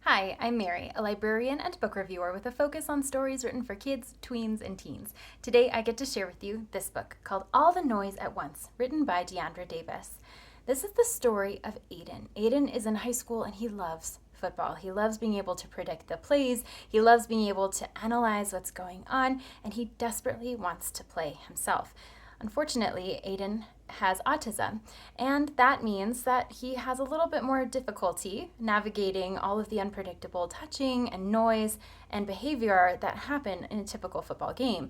Hi, I'm Mary, a librarian and book reviewer with a focus on stories written for kids, tweens, and teens. Today I get to share with you this book called All the Noise at Once, written by Deandra Davis. This is the story of Aiden. Aiden is in high school and he loves football. He loves being able to predict the plays, he loves being able to analyze what's going on, and he desperately wants to play himself. Unfortunately, Aiden has autism, and that means that he has a little bit more difficulty navigating all of the unpredictable touching and noise and behavior that happen in a typical football game.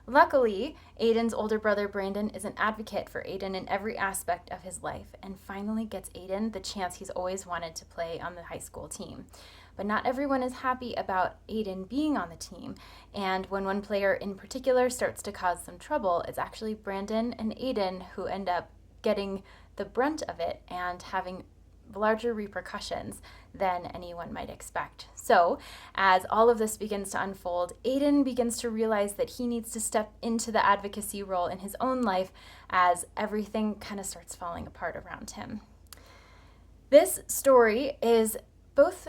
Luckily, Aiden's older brother Brandon is an advocate for Aiden in every aspect of his life and finally gets Aiden the chance he's always wanted to play on the high school team. But not everyone is happy about Aiden being on the team, and when one player in particular starts to cause some trouble, it's actually Brandon and Aiden who end up getting the brunt of it and having larger repercussions than anyone might expect. So, as all of this begins to unfold, Aiden begins to realize that he needs to step into the advocacy role in his own life as everything kind of starts falling apart around him. This story is both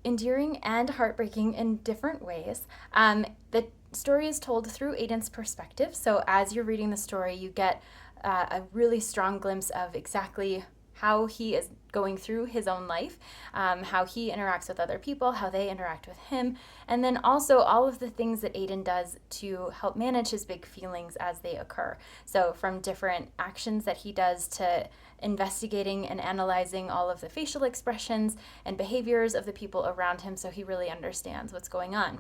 endearing and heartbreaking in different ways. The story is told through Aiden's perspective, so as you're reading the story, you get a really strong glimpse of exactly how he is going through his own life, how he interacts with other people, how they interact with him, and then also all of the things that Aiden does to help manage his big feelings as they occur. So from different actions that he does to investigating and analyzing all of the facial expressions and behaviors of the people around him so he really understands what's going on.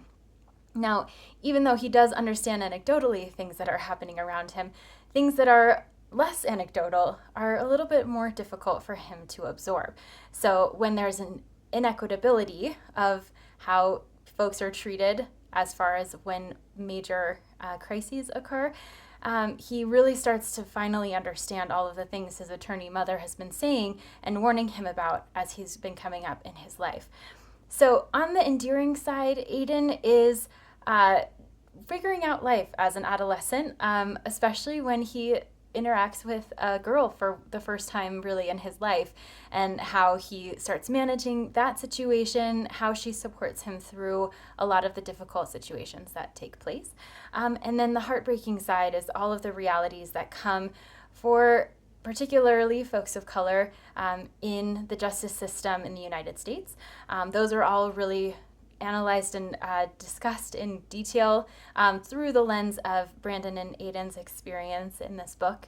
Now, even though he does understand anecdotally things that are happening around him, things that are less anecdotal are a little bit more difficult for him to absorb. So when there's an inequitability of how folks are treated as far as when major crises occur, he really starts to finally understand all of the things his attorney mother has been saying and warning him about as he's been coming up in his life. So on the endearing side, Aiden is figuring out life as an adolescent, especially when he interacts with a girl for the first time really in his life, and how he starts managing that situation, how she supports him through a lot of the difficult situations that take place. And then the heartbreaking side is all of the realities that come for particularly folks of color in the justice system in the United States. Those are all really analyzed and discussed in detail through the lens of Brandon and Aiden's experience in this book.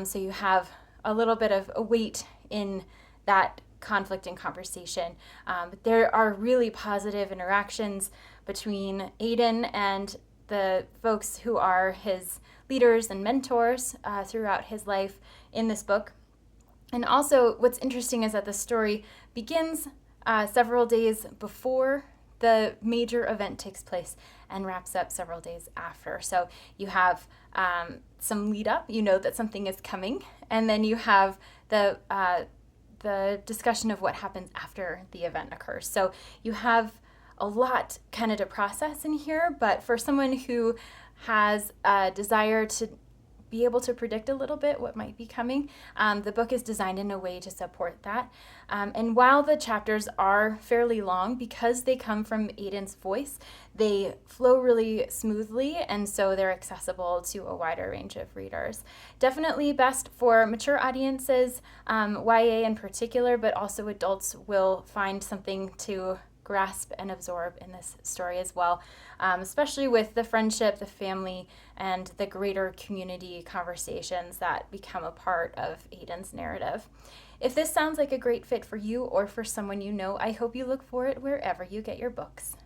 So you have a little bit of a weight in that conflict and conversation. But there are really positive interactions between Aiden and the folks who are his leaders and mentors throughout his life in this book. And also what's interesting is that the story begins several days before the major event takes place and wraps up several days after. So you have some lead up, you know that something is coming, and then you have the discussion of what happens after the event occurs. So you have a lot kind of to process in here, but for someone who has a desire to be able to predict a little bit what might be coming, the book is designed in a way to support that. And while the chapters are fairly long, because they come from Aiden's voice, they flow really smoothly, and so they're accessible to a wider range of readers. Definitely best for mature audiences, YA in particular, but also adults will find something to grasp and absorb in this story as well, especially with the friendship, the family, and the greater community conversations that become a part of Aiden's narrative. If this sounds like a great fit for you or for someone you know, I hope you look for it wherever you get your books.